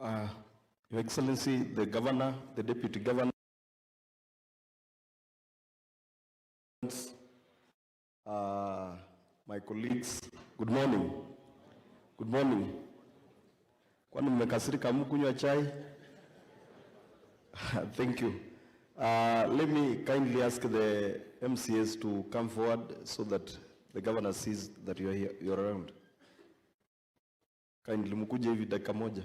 Your Excellency, the Governor, the Deputy Governor, my colleagues, good morning. Good morning. Kwani mmekasirika mkunywa chai? Thank you. Let me kindly ask the MCAs to come forward so that the Governor sees that you are here, you are around. Kindly mkuje hivi dakika moja.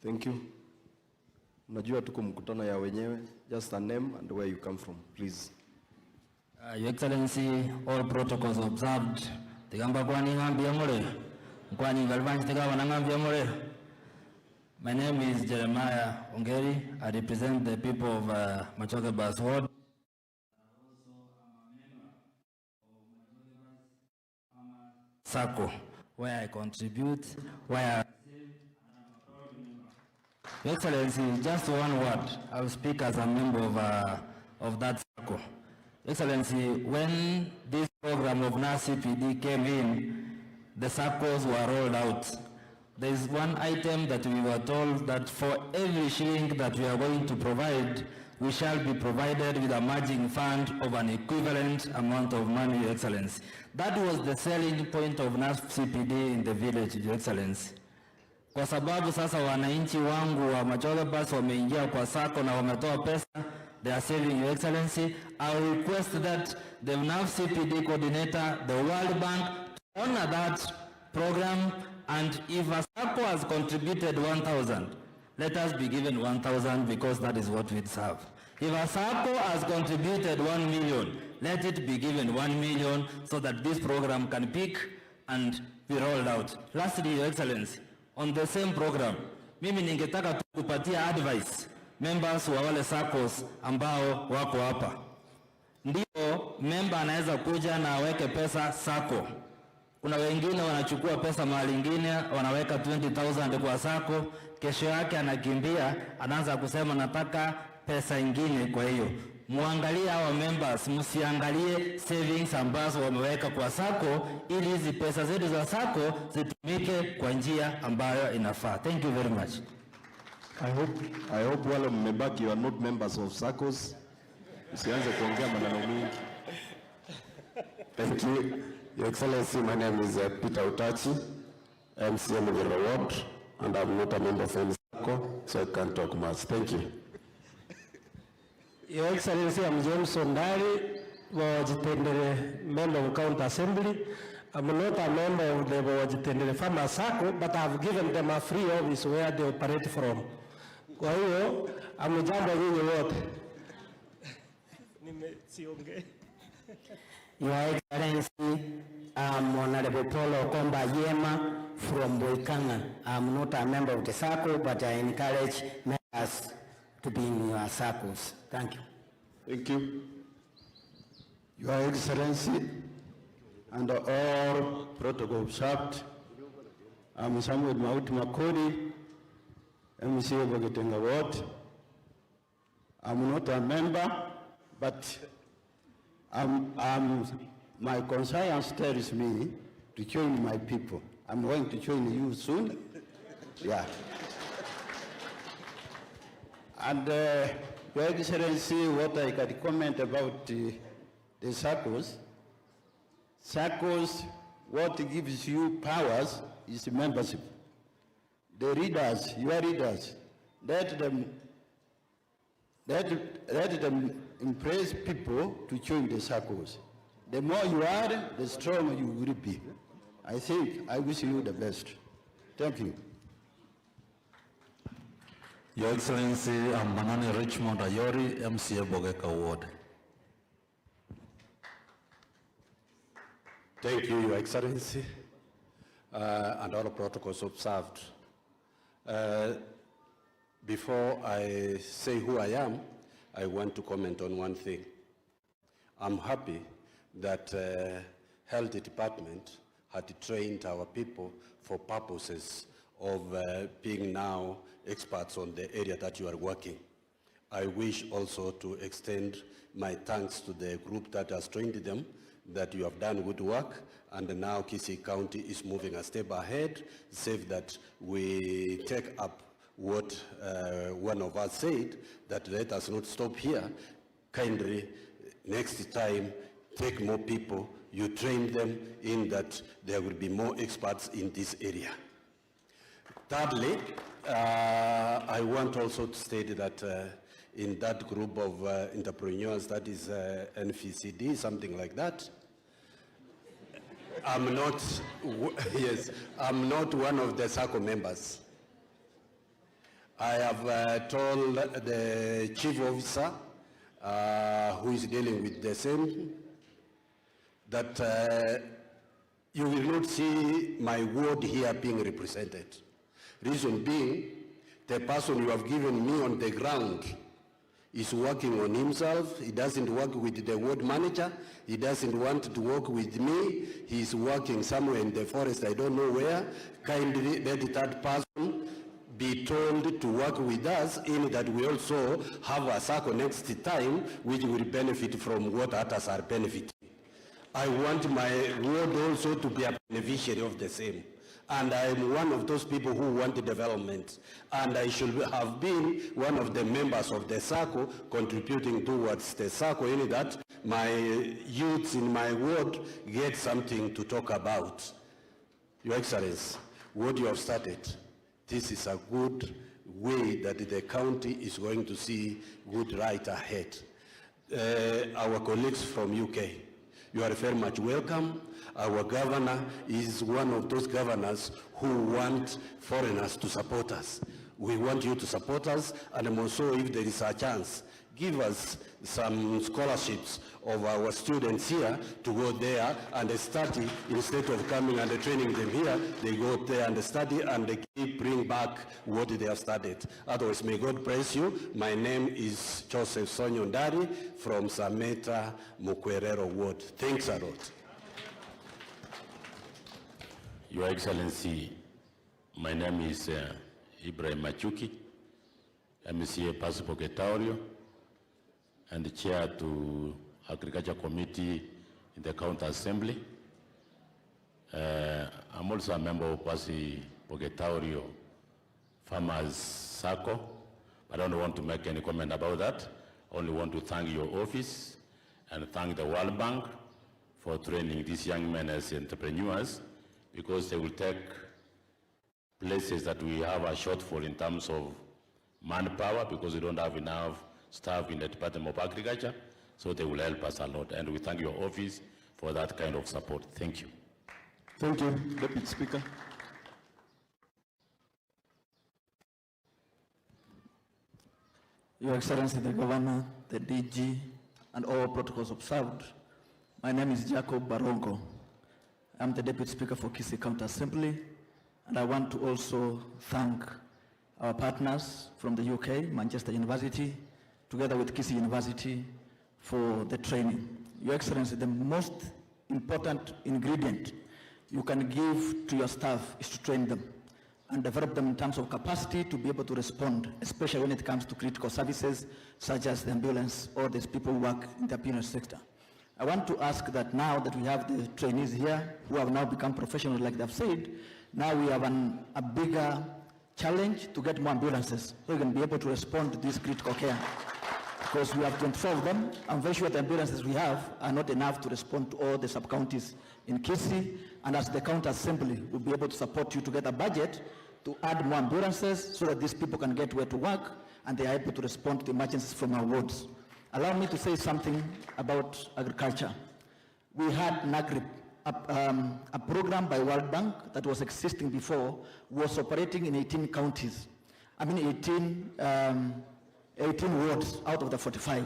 Thank you. Najua tuko mkutano ya wenyewe. Just a name and where you come from, please. Your Excellency, all protocols observed. Tigamba kwani ngambia mure. Kwani galvanchi tigawa na ngambia mure. My name is Jeremiah Ongeri. I represent the people of Machoke Bas Ward. SACCO, where I contribute, where Your Excellency, just one word. I will speak as a member of that SACCO. Excellency, when this program of NACPD came in, the SACCOs were rolled out. There is one item that we were told that for every shilling that we are going to provide, we shall be provided with a matching fund of an equivalent amount of money, Your Excellency. That was the selling point of NACPD in the village, Your Excellency. Kwa sababu sasa wananchi wangu wa Machoke Bas wameingia kwa SACCO na wametoa pesa, they are saving, Your Excellency. I will request that the NACPD coordinator, the World Bank, to honor that program, and if a SACCO has contributed 1,000, let us be given 1,000 because that is what we deserve. If a SACCO has contributed 1 million, let it be given 1 million so that this program can peak and be rolled out. Lastly, Your Excellency, on the same program, mimi ningetaka kupatia advice members wa wale SACCOs ambao wako hapa. Ndio member anaweza kuja na aweke pesa SACCO. Kuna wengine wanachukua pesa mahali ingine, wanaweka 20,000 kwa SACCO, kesho yake anakimbia, anaanza kusema nataka pesa ingine. Kwa hiyo muangalie hawa members, msiangalie savings ambazo wameweka kwa SACCO, ili hizi pesa zetu za SACCO zitumike kwa njia ambayo inafaa. Thank you very much. I hope wale mmebaki you are not members of SACCOs. Usianze kuongea maneno mingi. Thank you. Your Excellency, my name is Peter Utachi, MCA of the ward, and I'm not a member of any SACCO, so I can't talk much. Thank you. Your Excellency, I'm James Ondari, Wajitendere member of County Assembly. I'm not a member of the Wajitendere Farmer SACCO, but I've given them a free office where they operate from. Kwa hiyo, amejambo nyinyi wote. Your Excellency, I'm Honorable Paul Okomba Yema from Boikanga. I'm not a member of the SACCO, but I encourage members to be in your SACCOs. Thank you. Thank you. Your Excellency, and all protocol observed, I'm Samuel Mauti Makori, MCA of Getenga Ward. I'm not a member, but my conscience tells me to join my people. I'm going to join you soon. Yeah. And Your Excellency, what I can comment about the SACCOs. SACCOs, what gives you powers is membership. The readers, your readers, let them impress people to join the SACCOs. The more you are, the stronger you will be. I think I wish you the best. Thank you. Your Excellency, I'm Manani Richmond Ayori, MCA Bogeka Ward. Thank you, Your Excellency, and all protocols observed. Before I say who I am, I want to comment on one thing. I'm happy that Health Department had trained our people for purposes of being now experts on the area that you are working. I wish also to extend my thanks to the group that has trained them, that you have done good work, and now Kisii County is moving a step ahead, save that we take up what one of us said, that let us not stop here. Kindly, next time, take more people, you train them in that there will be more experts in this area. Thirdly, I want also to state that in that group of entrepreneurs, that is NFCD, something like that, I'm not, yes, I'm not one of the SACCO members. I have told the chief officer who is dealing with the same that you will not see my ward here being represented. Reason being, the person you have given me on the ground is working on himself. He doesn't work with the ward manager. He doesn't want to work with me. He's working somewhere in the forest, I don't know where. Kindly let that person be told to work with us, in that we also have a SACCO next time which will benefit from what others are benefiting. I want my ward also to be a beneficiary of the same. And I am one of those people who want development. And I should have been one of the members of the SACCO contributing towards the SACCO, in that my youths in my ward get something to talk about. Your Excellency, what you have started, this is a good way that the county is going to see good right ahead. Our colleagues from UK, you are very much welcome. Our governor is one of those governors who want foreigners to support us. We want you to support us, and also if there is a chance, give us some scholarships of our students here to go there and study. Instead of coming and training them here, they go there and study and they keep bring back what they have studied. Otherwise, may God bless you. My name is Joseph Sonyondari from Sameta Mukwerero Ward. Thanks a lot. Your Excellency, my name is Ibrahim Machuki, MCA Pasipo Getario, and the Chair to Agriculture Committee in the County Assembly. I'm also a member of Pasipo Getario Farmers SACCO, but I don't want to make any comment about that. I only want to thank your office and thank the World Bank for training these young men as entrepreneurs, because they will take places that we have a shortfall in terms of manpower, because we don't have enough staff in the Department of Agriculture, so they will help us a lot. And we thank your office for that kind of support. Thank you. Thank you, Deputy Speaker. Your Excellency, the Governor, the DG, and all protocols observed, my name is Jacob Barongo. I'm the Deputy Speaker for Kisii County Assembly, and I want to also thank our partners from the UK, Manchester University, together with Kisii University, for the training. Your Excellency, the most important ingredient you can give to your staff is to train them and develop them in terms of capacity to be able to respond, especially when it comes to critical services such as the ambulance or these people who work in the ambulance sector. I want to ask that now that we have the trainees here who have now become professionals like they've said, now we have a bigger challenge to get more ambulances so we can be able to respond to this critical care. Because we have 24 of them, I'm very sure the ambulances we have are not enough to respond to all the sub-counties in Kisii, and as the county assembly, we'll be able to support you to get a budget to add more ambulances so that these people can get where to work and they are able to respond to the emergencies from our wards. Allow me to say something about agriculture. We had NAGRIP, a program by World Bank that was existing before, was operating in 18 counties. 18 wards out of the 45.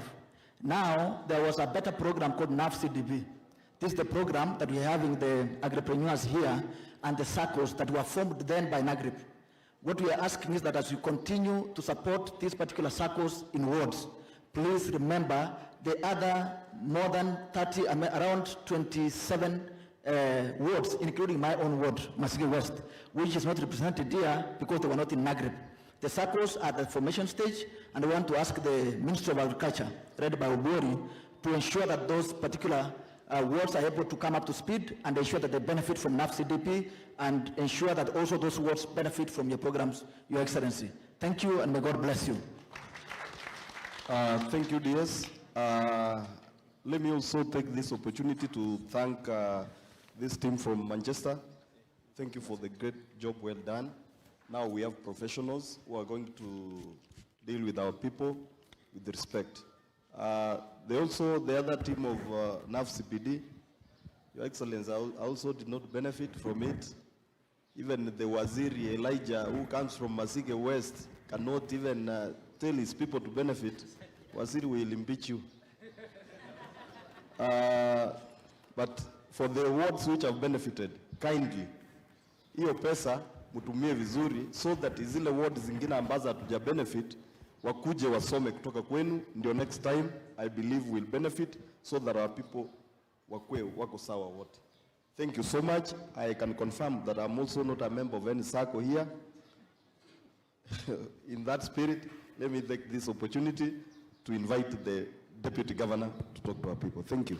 Now, there was a better program called NAFCDB. This is the program that we're having the agripreneurs here and the SACCOs that were formed then by NAGRIP. What we are asking is that as you continue to support these particular SACCOs in wards, please remember the other more than 30, around 27 wards, including my own ward, Masigi West, which is not represented here because they were not in NAGRIP. The SACCOs are at the formation stage, And I want to ask the Ministry of Agriculture, led by Obori, to ensure that those particular wards are able to come up to speed and ensure that they benefit from NAF-CDP and ensure that also those wards benefit from your programs, Your Excellency. Thank you, and may God bless you. Thank you, DS. Let me also take this opportunity to thank this team from Manchester. Thank you for the great job well done. Now we have professionals who are going to deal with our people with respect. The other team of NAF-CPD, Your Excellency, I also did not benefit from it. Even the Waziri Elijah, who comes from Masige West, cannot even tell his people to benefit. Waziri will impeach you. But for the wards which have benefited, kindly, hiyo pesa mutumie vizuri so that zile wards zingine ambazo hatuja benefit wakuje wasome kutoka kwenu, ndio next time I believe will benefit so that our people wako sawa wote. Thank you so much. I can confirm that I'm also not a member of any circle here. In that spirit, let me take this opportunity to invite the Deputy Governor to talk to our people. Thank you.